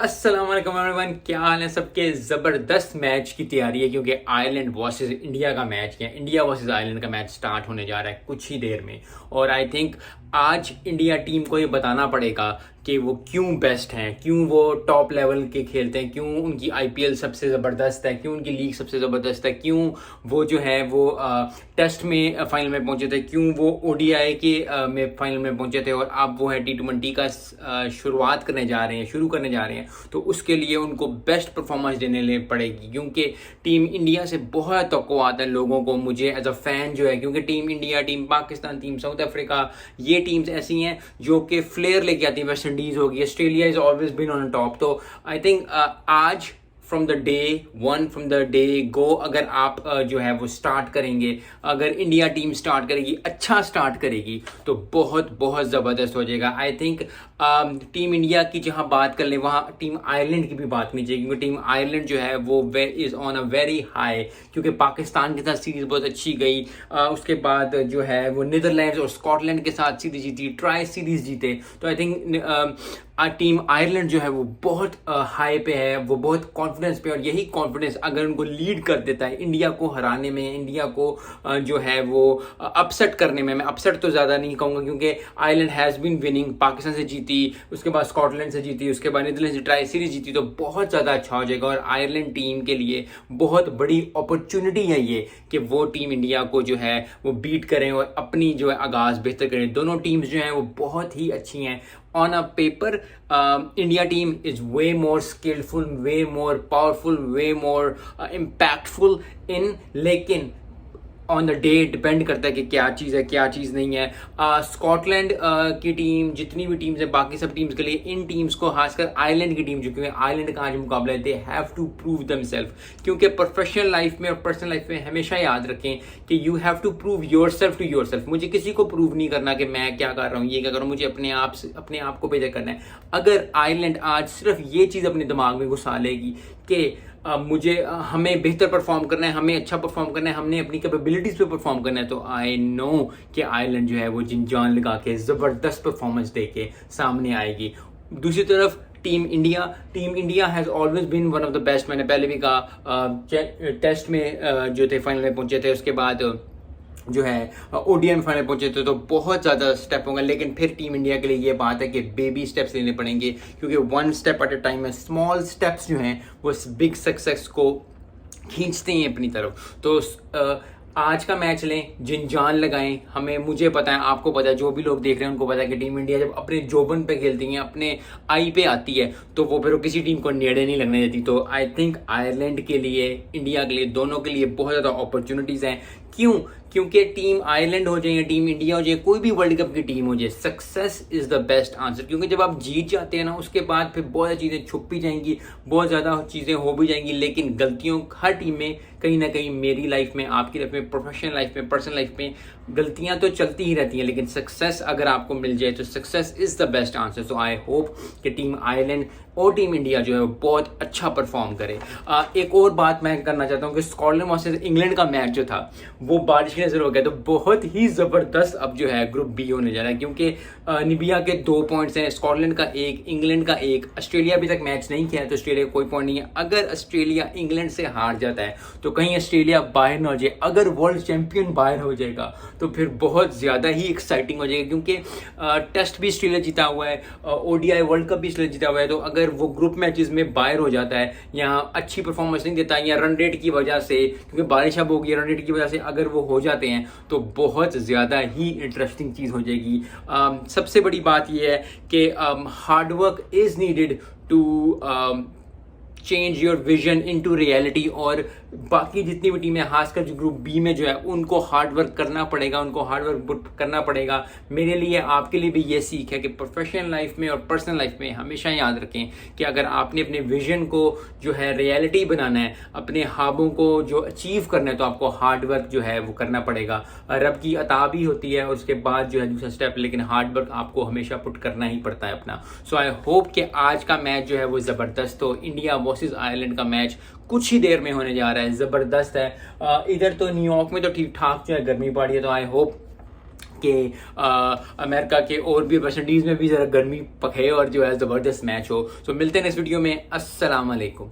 अस्सलाम वालेकुम एवरीवन, क्या हाल है सबके। ज़बरदस्त मैच की तैयारी है क्योंकि आयरलैंड वर्सेस इंडिया का मैच या इंडिया वर्सेस आयरलैंड का मैच स्टार्ट होने जा रहा है कुछ ही देर में। और आई थिंक आज इंडिया टीम को ये बताना पड़ेगा कि वो क्यों बेस्ट हैं, क्यों वो टॉप लेवल के खेलते हैं, क्यों उनकी आईपीएल सबसे ज़बरदस्त है, क्यों उनकी लीग सबसे ज़बरदस्त है, क्यों वो जो है वो टेस्ट में फाइनल में पहुंचे थे, क्यों वो ओडीआई के में फाइनल में पहुंचे थे और अब वो है टी20 का शुरुआत करने जा रहे हैं, शुरू करने जा रहे हैं। तो उसके लिए उनको बेस्ट परफॉर्मेंस देने पड़ेगी क्योंकि टीम इंडिया से बहुत तवक्को आता है लोगों को, मुझे एज अ फैन जो है, क्योंकि team India, team Pakistan, team South Africa, ये टीम्स ऐसी हैं जो कि फ्लेयर लेके आती हैं। वेस्ट इंडीज होगी, Australia is always been on top. तो आई थिंक आज from the day one, from the day go, अगर आप जो है वो स्टार्ट करेंगे, अगर इंडिया टीम स्टार्ट करेगी, अच्छा स्टार्ट करेगी, तो बहुत बहुत ज़बरदस्त हो जाएगा। आई थिंक टीम इंडिया की जहां बात कर लें वहाँ टीम आयरलैंड की भी बात नहीं चाहिए क्योंकि टीम आयरलैंड जो है वो is on a very high, क्योंकि पाकिस्तान के साथ सीरीज़ बहुत अच्छी गई। उसके बाद जो है वो नीदरलैंड्स और स्कॉटलैंड के साथ सीरीज जीती, ट्राई सीरीज़ जीते। तो आई थिंक टीम आयरलैंड जो है वो बहुत हाई पे है, वो बहुत कॉन्फिडेंस पे, और यही कॉन्फिडेंस अगर उनको लीड कर देता है इंडिया को हराने में, इंडिया को जो है वो अपसेट करने में। मैं अपसेट तो ज़्यादा नहीं कहूँगा क्योंकि Ireland has been winning, Pakistan से जीती, उसके बाद स्कॉटलैंड से जीती, उसके बाद नीदरलैंड से ट्राई सीरीज जीती, तो बहुत ज़्यादा अच्छा हो जाएगा। और आयरलैंड टीम के लिए बहुत बड़ी अपॉर्चुनिटी है ये कि वो टीम इंडिया को जो है वो बीट करें और अपनी जो है आगाज़ बेहतर करें। दोनों टीम्स जो हैं वो बहुत ही अच्छी हैं। On a paper, India team is way more skillful, way more powerful, way more impactful in, लेकिन ऑन द डे डिपेंड करता है कि क्या चीज़ है, क्या चीज़ नहीं है। स्कॉटलैंड की टीम, जितनी भी टीम्स है, बाकी सब टीम्स के लिए, इन टीम्स को, खासकर आयरलैंड की टीम जो, क्योंकि आयरलैंड का आज मुकाबला है, they have to prove themselves. क्योंकि प्रोफेशनल लाइफ में और पर्सनल लाइफ में हमेशा याद रखें कि you have to prove yourself to yourself. मुझे किसी को प्रूव नहीं करना कि मैं क्या कर रहा हूँ, ये क्या कर रहा हूँ, मुझे अपने आप को बेहतर करना है। अगर आयरलैंड आज सिर्फ ये चीज़ अपने दिमाग में घुसा लेगी कि हमें बेहतर परफॉर्म करना है, हमें अच्छा परफॉर्म करना है, हमने अपनी कैपेबिलिटीज़ पे परफॉर्म करना है, तो आई नो कि आयरलैंड जो है वो जिन जान लगा के ज़बरदस्त परफॉर्मेंस दे के सामने आएगी। दूसरी तरफ team India has always been one of the best. मैंने पहले भी कहा, टेस्ट में जो थे फाइनल में पहुंचे थे, उसके बाद जो है ओडीआई में फाइनल पहुंचे थे, तो बहुत ज़्यादा स्टेप होंगे। लेकिन फिर टीम इंडिया के लिए ये बात है कि बेबी स्टेप्स लेने पड़ेंगे क्योंकि one step at a time है। स्मॉल स्टेप्स जो हैं वो बिग सक्सेस को खींचते हैं अपनी तरफ। तो आज का मैच लें, जिन जान लगाएं। मुझे पता है, आपको पता है, जो भी लोग देख रहे हैं उनको पता है कि टीम इंडिया जब अपने जोबन पे खेलती है, अपने आई पे आती है, तो वो फिर किसी टीम को नेड़े नहीं लगने देती। तो आई थिंक आयरलैंड के लिए, इंडिया के लिए, दोनों के लिए बहुत ज़्यादा अपॉर्चुनिटीज़ हैं। क्यों? क्योंकि टीम आयरलैंड हो जाए या टीम इंडिया हो जाए, कोई भी वर्ल्ड कप की टीम हो जाए, success is the best answer. क्योंकि जब आप जीत जाते हैं ना, उसके बाद फिर बहुत ज़्यादा चीज़ें छुप भी जाएंगी, बहुत ज़्यादा चीज़ें हो भी जाएंगी, लेकिन गलतियों हर टीम में कहीं ना कहीं, मेरी लाइफ में, आपकी लाइफ में, प्रोफेशनल लाइफ में, पर्सनल लाइफ में, गलतियां तो चलती ही रहती हैं, लेकिन सक्सेस अगर आपको मिल जाए तो success is the best answer. So I hope कि टीम आयरलैंड और टीम इंडिया जो है वो बहुत अच्छा परफॉर्म करे। एक और बात मैं करना चाहता हूँ कि स्कॉटलैंड वर्सेस इंग्लैंड का मैच जो था वो बारिश की नजर हो गया, तो बहुत ही ज़बरदस्त अब जो है ग्रुप बी होने जा रहा है क्योंकि निबिया के 2 पॉइंट्स हैं, स्कॉटलैंड का 1, इंग्लैंड का 1। ऑस्ट्रेलिया अभी तक मैच नहीं किया है तो ऑस्ट्रेलिया का कोई पॉइंट नहीं है। अगर ऑस्ट्रेलिया इंग्लैंड से हार जाता है तो कहीं ऑस्ट्रेलिया बाहर ना हो जाए, अगर वर्ल्ड चैंपियन बाहर हो जाएगा तो फिर बहुत ज़्यादा ही एक्साइटिंग हो जाएगा क्योंकि टेस्ट भी ऑस्ट्रेलिया जीता हुआ है, ओडीआई वर्ल्ड कप भी ऑस्ट्रेलिया जीता हुआ है। तो अगर वो ग्रुप मैचेस में बाहर हो जाता है या अच्छी परफॉर्मेंस नहीं देता या रन रेट की वजह से, क्योंकि बारिश अब होगी, रन रेट की वजह से अगर वो हो जाते हैं तो बहुत ज़्यादा ही इंटरेस्टिंग चीज़ हो जाएगी। सबसे बड़ी बात यह है कि hard work is needed to change your vision into reality. और बाकी जितनी भी टीमें, खासकर जो ग्रुप बी में जो है, उनको हार्ड वर्क करना पड़ेगा, उनको हार्ड वर्क करना पड़ेगा। मेरे लिए, आपके लिए भी ये सीख है कि प्रोफेशनल लाइफ में और पर्सनल लाइफ में हमेशा याद रखें कि अगर आपने अपने विजन को जो है रियलिटी बनाना है, अपने ख्वाबों को जो अचीव करना है, तो आपको हार्ड वर्क जो है वो करना पड़ेगा। रब की अता भी होती है और उसके बाद जो है दूसरा स्टेप, लेकिन हार्ड वर्क आपको हमेशा पुट करना ही पड़ता है अपना। सो आई होप कि आज का मैच जो है वो ज़बरदस्त हो। इंडिया वर्सेस आयरलैंड का मैच कुछ ही देर में होने जा रहा है, ज़बरदस्त है। इधर तो न्यूयॉर्क में तो ठीक ठाक जो है गर्मी पड़ रही है, तो आई होप कि अमेरिका के और भी वेस्ट इंडीज़ में भी ज़रा गर्मी पके और जो है ज़बरदस्त मैच हो। तो मिलते हैं नेक्स्ट वीडियो में। अस्सलाम वालेकुम।